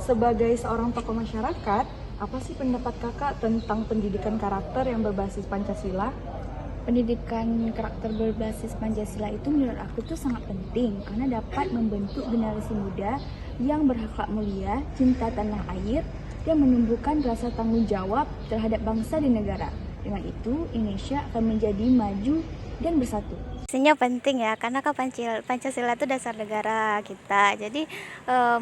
Sebagai seorang tokoh masyarakat, apa sih pendapat kakak tentang pendidikan karakter yang berbasis Pancasila? Pendidikan karakter berbasis Pancasila itu menurut aku tuh sangat penting karena dapat membentuk generasi muda yang berakhlak mulia, cinta tanah air, dan menumbuhkan rasa tanggung jawab terhadap bangsa dan negara. Dengan itu, Indonesia akan menjadi maju dan bersatu. Pastinya penting ya, karena kan Pancasila itu dasar negara kita. Jadi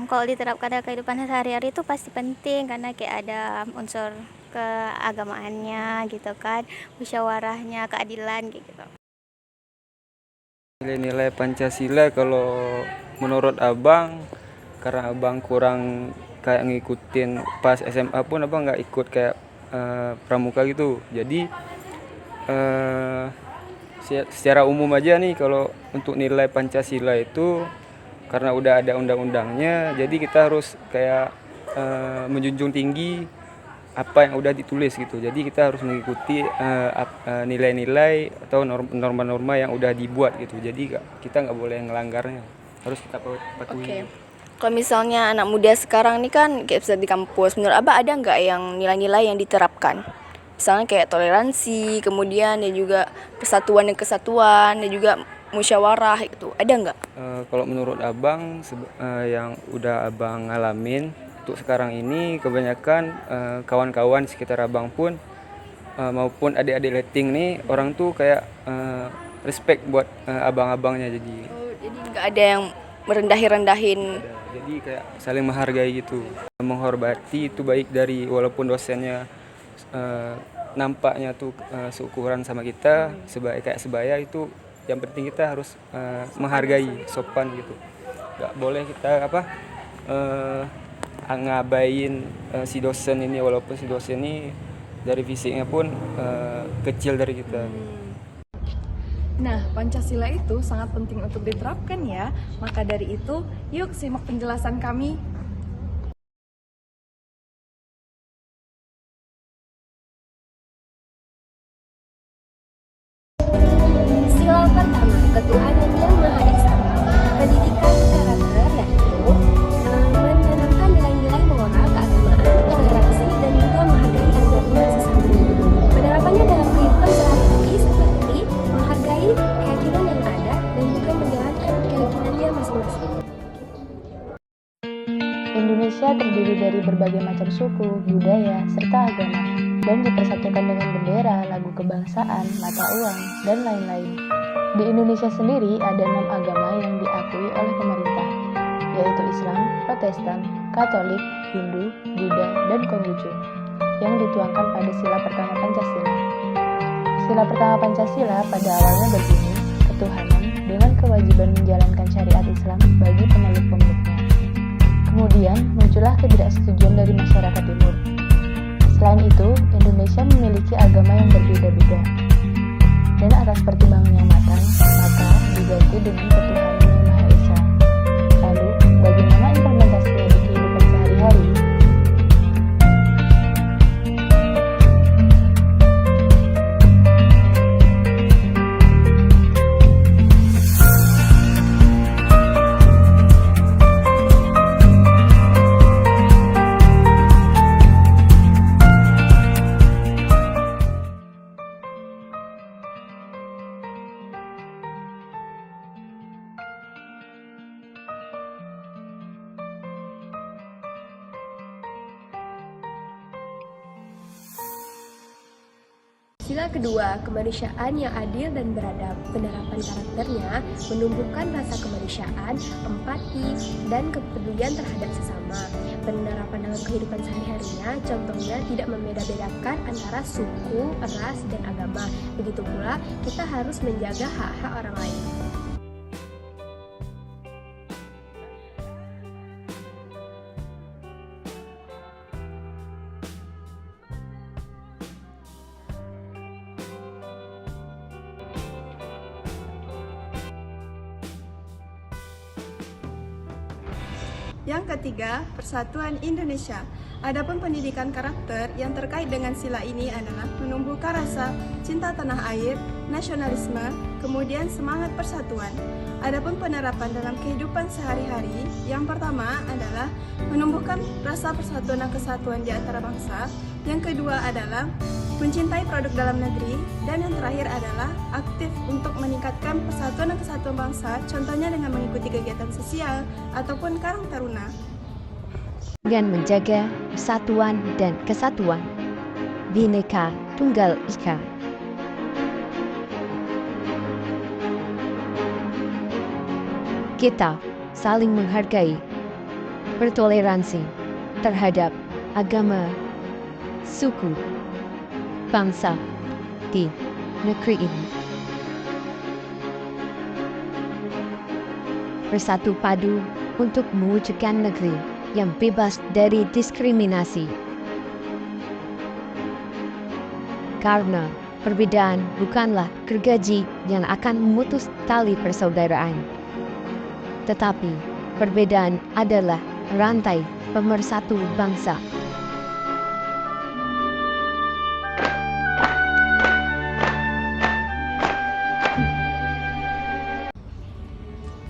kalau diterapkan dalam kehidupan sehari-hari itu pasti penting karena kayak ada unsur keagamaannya gitu kan, musyawarahnya, keadilan gitu. Nilai-nilai Pancasila kalau menurut abang, karena abang kurang kayak ngikutin pas SMA pun abang nggak ikut kayak pramuka gitu. Jadi secara umum aja nih kalau untuk nilai Pancasila itu karena udah ada undang-undangnya, jadi kita harus kayak menjunjung tinggi apa yang udah ditulis gitu. Jadi kita harus mengikuti nilai-nilai atau norma-norma yang udah dibuat gitu. Jadi kita nggak boleh ngelanggarnya, harus kita patuhi. Oke. Kalau misalnya anak muda sekarang ini kan kayak bisa di kampus, menurut Abah ada nggak yang nilai-nilai yang diterapkan? Misalnya kayak toleransi, kemudian dan juga persatuan dan kesatuan, dan juga musyawarah itu, ada nggak? Kalau menurut abang yang udah abang ngalamin untuk sekarang ini kebanyakan kawan-kawan di sekitar abang pun maupun adik-adik letting nih orang tuh kayak respect buat abang-abangnya jadi. Jadi nggak ada yang merendahin. Jadi kayak saling menghargai gitu, menghormati itu baik dari walaupun dosennya nampaknya tuh seukuran sama kita kayak sebaya itu, yang penting kita harus menghargai, sopan gitu. Gak boleh kita ngabain si dosen ini walaupun si dosen ini dari fisiknya pun kecil dari kita. Nah, Pancasila itu sangat penting untuk diterapkan ya. Maka dari itu, yuk simak penjelasan kami. Sila pertama, ketuhanan yang Maha Esa. Pendidikan karakter yaitu menanamkan nilai-nilai moral, keagamaan, toleransi, dan juga menghargai antarumat sesama. Penerapannya dalam kehidupan sehari-hari seperti menghargai keyakinan yang ada dan juga menjalankan keyakinannya masing-masing. Indonesia terdiri dari berbagai macam suku, budaya, serta agama, dan dipersatukan dengan bendera, lagu kebangsaan, mata uang, dan lain-lain. Di Indonesia sendiri ada 6 agama yang diakui oleh pemerintah, yaitu Islam, Protestan, Katolik, Hindu, Buddha, dan Konghucu, yang dituangkan pada sila pertama Pancasila. Sila pertama Pancasila pada awalnya berbunyi, ketuhanan dengan kewajiban menjalankan syariat Islam bagi pemeluk-pemeluknya. Kemudian muncullah ketidaksetujuan dari masyarakat timur. Selain itu, Indonesia memiliki agama yang berbeda-beda. Dan atas pertimbangan yang matang, maka diganti dengan ketuhanan yang Maha Esa. Lalu, bagaimana implementasinya di kehidupan sehari-hari? Sila kedua, kemanusiaan yang adil dan beradab. Penerapan karakternya menumbuhkan rasa kemanusiaan, empati, dan kepedulian terhadap sesama. Penerapan dalam kehidupan sehari-harinya, contohnya tidak membeda-bedakan antara suku, ras, dan agama. Begitu pula, kita harus menjaga hak-hak orang lain. Yang ketiga, Persatuan Indonesia. Adapun pendidikan karakter yang terkait dengan sila ini adalah menumbuhkan rasa cinta tanah air, nasionalisme, kemudian semangat persatuan. Adapun penerapan dalam kehidupan sehari-hari, yang pertama adalah menumbuhkan rasa persatuan dan kesatuan di antara bangsa. Yang kedua adalah mencintai produk dalam negeri, dan yang terakhir adalah aktif untuk meningkatkan persatuan dan kesatuan bangsa, contohnya dengan mengikuti kegiatan sosial ataupun Karang Taruna. Dan menjaga persatuan dan kesatuan. Bhinneka Tunggal Ika. Kita saling menghargai, bertoleransi terhadap agama, suku, bangsa di negeri ini. Bersatu padu untuk mewujudkan negeri yang bebas dari diskriminasi. Karena perbedaan bukanlah gergaji yang akan memutus tali persaudaraan, tetapi perbedaan adalah rantai pemersatu bangsa.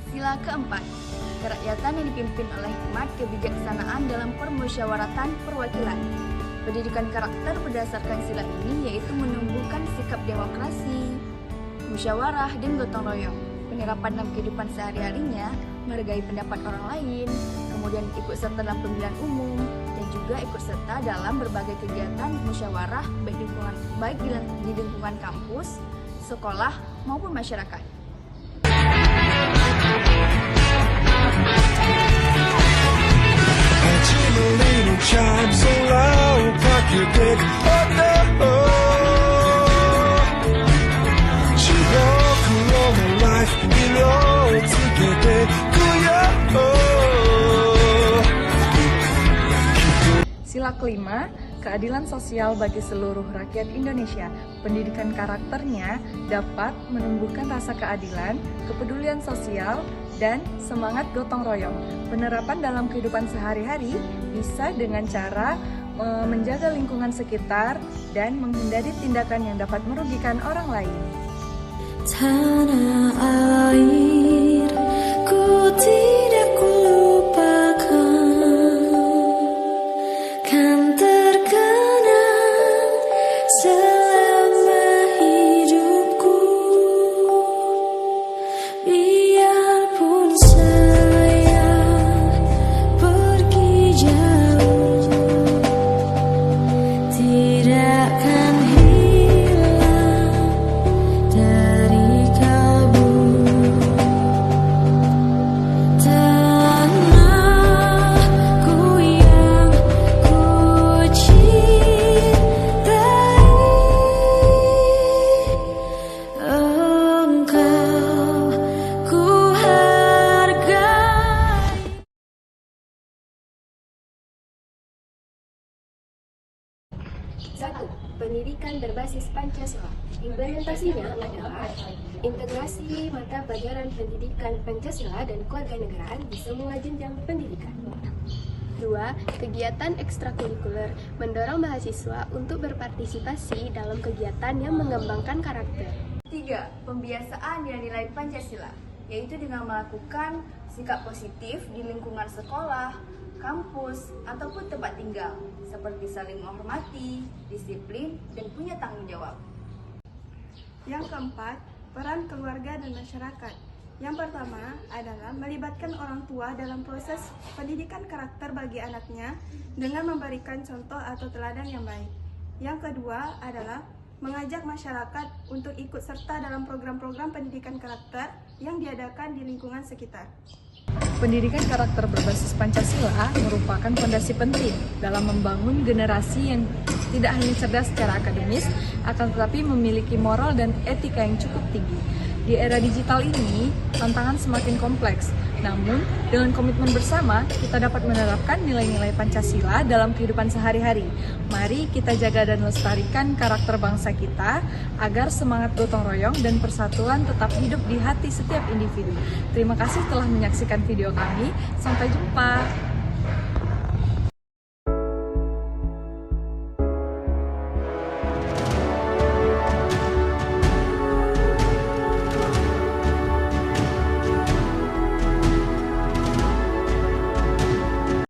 Sila keempat, kerakyatan yang dipimpin oleh hikmat kebijaksanaan dalam permusyawaratan perwakilan. Pendidikan karakter berdasarkan sila ini yaitu menumbuhkan sikap demokrasi, musyawarah, dan gotong royong. Penerapan dalam kehidupan sehari-harinya, menghargai pendapat orang lain, kemudian ikut serta dalam pemilihan umum, dan juga ikut serta dalam berbagai kegiatan musyawarah baik di lingkungan kampus, sekolah, maupun masyarakat. Chime so loud, pack your dick, oh no. She walk along her life, below together, Sila kelima, keadilan sosial bagi seluruh rakyat Indonesia. Pendidikan karakternya dapat menumbuhkan rasa keadilan, kepedulian sosial, dan semangat gotong royong. Penerapan dalam kehidupan sehari-hari bisa dengan cara menjaga lingkungan sekitar dan menghindari tindakan yang dapat merugikan orang lain. Tanah air, ku tidak kulupakan, kan terkenang selama hidupku. Biarpun saya pergi jauh, tidak akan hilang dari kalbu. Tanahku yang ku cintai, engkau ku hargai. 1. Pendidikan berbasis Pancasila. Implementasinya adalah integrasi mata pelajaran pendidikan Pancasila dan kewarganegaraan di semua jenjang pendidikan. 2. Kegiatan ekstrakurikuler mendorong mahasiswa untuk berpartisipasi dalam kegiatan yang mengembangkan karakter. 3. Pembiasaan nilai-nilai Pancasila, yaitu dengan melakukan sikap positif di lingkungan sekolah, kampus, ataupun tempat tinggal, seperti saling menghormati, disiplin, dan punya tanggung jawab. Yang keempat, peran keluarga dan masyarakat. Yang pertama adalah melibatkan orang tua dalam proses pendidikan karakter bagi anaknya dengan memberikan contoh atau teladan yang baik. Yang kedua adalah mengajak masyarakat untuk ikut serta dalam program-program pendidikan karakter yang diadakan di lingkungan sekitar. Pendidikan karakter berbasis Pancasila merupakan fondasi penting dalam membangun generasi yang tidak hanya cerdas secara akademis, akan tetapi memiliki moral dan etika yang cukup tinggi. Di era digital ini, tantangan semakin kompleks. Namun, dengan komitmen bersama, kita dapat menerapkan nilai-nilai Pancasila dalam kehidupan sehari-hari. Mari kita jaga dan lestarikan karakter bangsa kita, agar semangat gotong royong dan persatuan tetap hidup di hati setiap individu. Terima kasih telah menyaksikan video kami. Sampai jumpa!